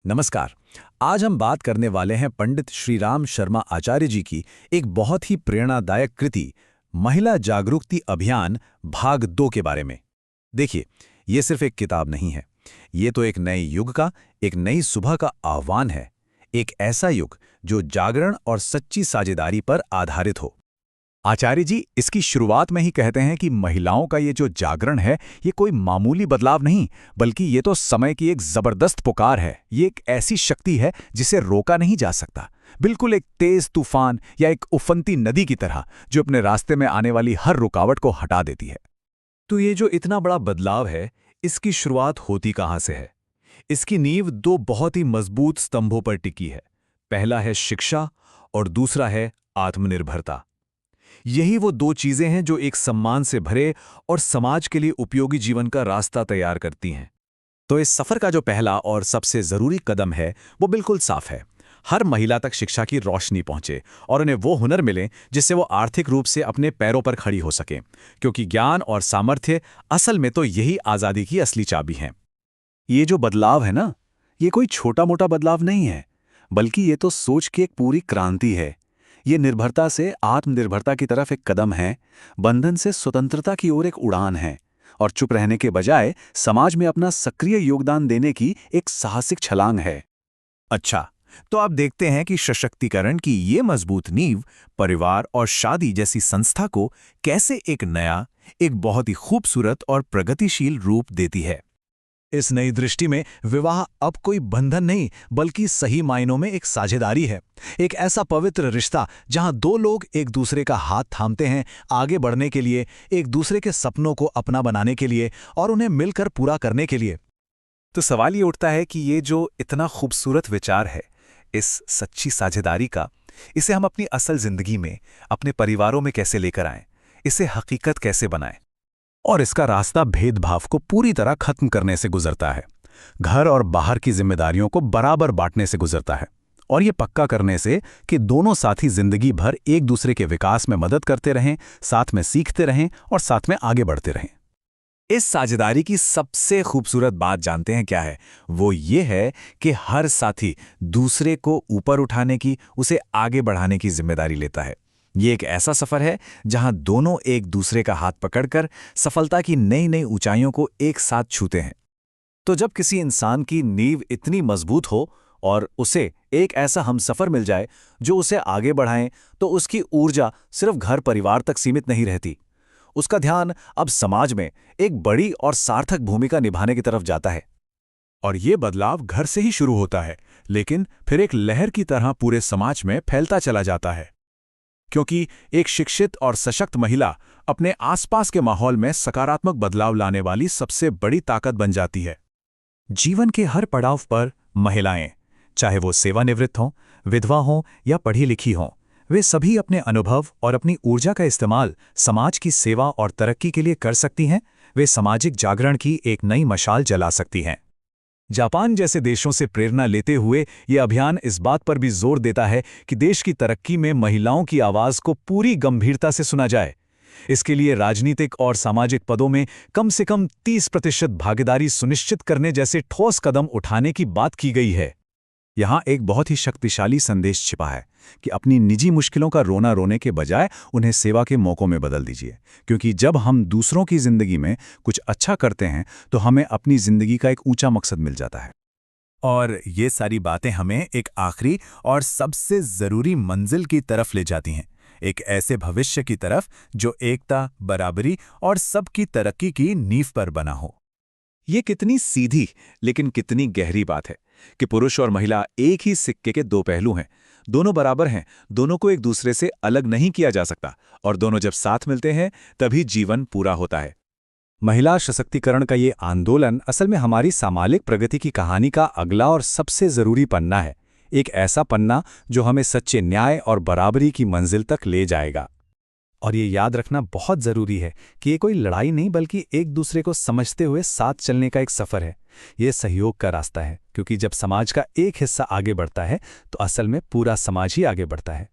नमस्कार। आज हम बात करने वाले हैं पंडित श्री राम शर्मा आचार्य जी की एक बहुत ही प्रेरणादायक कृति महिला जागरूकति अभियान भाग 2 के बारे में। देखिए, ये सिर्फ एक किताब नहीं है। ये तो एक नए युग का, एक नई सुबह का आह्वान है। एक ऐसा युग जो जागरण और सच्ची साझेदारी पर आधारित हो। आचार्य जी इसकी शुरुआत में ही कहते हैं कि महिलाओं का ये जो जागरण है, ये कोई मामूली बदलाव नहीं, बल्कि ये तो समय की एक जबरदस्त पुकार है। ये एक ऐसी शक्ति है जिसे रोका नहीं जा सकता। बिल्कुल एक तेज तूफान या एक उफनती नदी की तरह, जो अपने रास्ते में आने वाली हर रुकावट को हटा देती है। तो ये जो इतना बड़ा बदलाव है, इसकी शुरुआत होती कहाँ से है? इसकी नींव दो बहुत ही मजबूत स्तंभों पर टिकी है। पहला है शिक्षा और दूसरा है आत्मनिर्भरता। यही वो दो चीजें हैं जो एक सम्मान से भरे और समाज के लिए उपयोगी जीवन का रास्ता तैयार करती हैं। तो इस सफर का जो पहला और सबसे जरूरी कदम है, वो बिल्कुल साफ है। हर महिला तक शिक्षा की रोशनी पहुंचे और उन्हें वो हुनर मिले जिससे वो आर्थिक रूप से अपने पैरों पर खड़ी हो सके, क्योंकि ज्ञान और सामर्थ्य असल में तो यही आजादी की असली चाबी है। ये जो बदलाव है ना, ये कोई छोटा मोटा बदलाव नहीं है, बल्कि ये तो सोच की एक पूरी क्रांति है। ये निर्भरता से आत्मनिर्भरता की तरफ एक कदम है, बंधन से स्वतंत्रता की ओर एक उड़ान है, और चुप रहने के बजाय समाज में अपना सक्रिय योगदान देने की एक साहसिक छलांग है। अच्छा, तो आप देखते हैं कि सशक्तिकरण की ये मजबूत नींव परिवार और शादी जैसी संस्था को कैसे एक नया, एक बहुत ही खूबसूरत और प्रगतिशील रूप देती है। इस नई दृष्टि में विवाह अब कोई बंधन नहीं, बल्कि सही मायनों में एक साझेदारी है। एक ऐसा पवित्र रिश्ता जहां दो लोग एक दूसरे का हाथ थामते हैं, आगे बढ़ने के लिए, एक दूसरे के सपनों को अपना बनाने के लिए और उन्हें मिलकर पूरा करने के लिए। तो सवाल ये उठता है कि ये जो इतना खूबसूरत विचार है, इस सच्ची साझेदारी का, इसे हम अपनी असल जिंदगी में, अपने परिवारों में कैसे लेकर आएं, इसे हकीकत कैसे बनाएं? और इसका रास्ता भेदभाव को पूरी तरह खत्म करने से गुजरता है। घर और बाहर की जिम्मेदारियों को बराबर बांटने से गुजरता है, और ये पक्का करने से कि दोनों साथी जिंदगी भर एक दूसरे के विकास में मदद करते रहें, साथ में सीखते रहें और साथ में आगे बढ़ते रहें। इस साझेदारी की सबसे खूबसूरत बात जानते हैं क्या है? वो ये है कि हर साथी दूसरे को ऊपर उठाने की, उसे आगे बढ़ाने की जिम्मेदारी लेता है। ये एक ऐसा सफर है जहां दोनों एक दूसरे का हाथ पकड़कर सफलता की नई नई ऊंचाइयों को एक साथ छूते हैं। तो जब किसी इंसान की नींव इतनी मजबूत हो और उसे एक ऐसा हमसफर मिल जाए जो उसे आगे बढ़ाए, तो उसकी ऊर्जा सिर्फ घर परिवार तक सीमित नहीं रहती। उसका ध्यान अब समाज में एक बड़ी और सार्थक भूमिका निभाने की तरफ जाता है। और ये बदलाव घर से ही शुरू होता है, लेकिन फिर एक लहर की तरह पूरे समाज में फैलता चला जाता है, क्योंकि एक शिक्षित और सशक्त महिला अपने आसपास के माहौल में सकारात्मक बदलाव लाने वाली सबसे बड़ी ताकत बन जाती है। जीवन के हर पड़ाव पर महिलाएं, चाहे वो सेवानिवृत्त हों, विधवा हों या पढ़ी लिखी हों, वे सभी अपने अनुभव और अपनी ऊर्जा का इस्तेमाल समाज की सेवा और तरक्की के लिए कर सकती हैं। वे सामाजिक जागरण की एक नई मशाल जला सकती हैं। जापान जैसे देशों से प्रेरणा लेते हुए ये अभियान इस बात पर भी जोर देता है कि देश की तरक्की में महिलाओं की आवाज़ को पूरी गंभीरता से सुना जाए। इसके लिए राजनीतिक और सामाजिक पदों में कम से कम 30% भागीदारी सुनिश्चित करने जैसे ठोस कदम उठाने की बात की गई है। यहाँ एक बहुत ही शक्तिशाली संदेश छिपा है कि अपनी निजी मुश्किलों का रोना रोने के बजाय उन्हें सेवा के मौकों में बदल दीजिए, क्योंकि जब हम दूसरों की जिंदगी में कुछ अच्छा करते हैं तो हमें अपनी जिंदगी का एक ऊंचा मकसद मिल जाता है। और ये सारी बातें हमें एक आखिरी और सबसे जरूरी मंजिल की तरफ ले जाती हैं, एक ऐसे भविष्य की तरफ जो एकता, बराबरी और सबकी तरक्की की नींव पर बना हो। ये कितनी सीधी लेकिन कितनी गहरी बात है कि पुरुष और महिला एक ही सिक्के के दो पहलू हैं। दोनों बराबर हैं, दोनों को एक दूसरे से अलग नहीं किया जा सकता, और दोनों जब साथ मिलते हैं तभी जीवन पूरा होता है। महिला सशक्तिकरण का ये आंदोलन असल में हमारी सामाजिक प्रगति की कहानी का अगला और सबसे जरूरी पन्ना है। एक ऐसा पन्ना जो हमें सच्चे न्याय और बराबरी की मंजिल तक ले जाएगा। और ये याद रखना बहुत ज़रूरी है कि ये कोई लड़ाई नहीं, बल्कि एक दूसरे को समझते हुए साथ चलने का एक सफ़र है। ये सहयोग का रास्ता है, क्योंकि जब समाज का एक हिस्सा आगे बढ़ता है तो असल में पूरा समाज ही आगे बढ़ता है।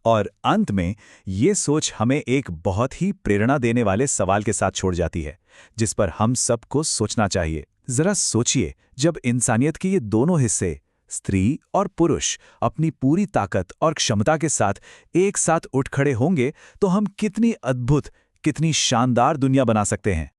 और अंत में ये सोच हमें एक बहुत ही प्रेरणा देने वाले सवाल के साथ छोड़ जाती है, जिस पर हम सबको सोचना चाहिए जरा सोचिए, जब इंसानियत के ये दोनों हिस्से, स्त्री और पुरुष, अपनी पूरी ताकत और क्षमता के साथ एक साथ उठ खड़े होंगे तो हम कितनी अद्भुत, कितनी शानदार दुनिया बना सकते हैं।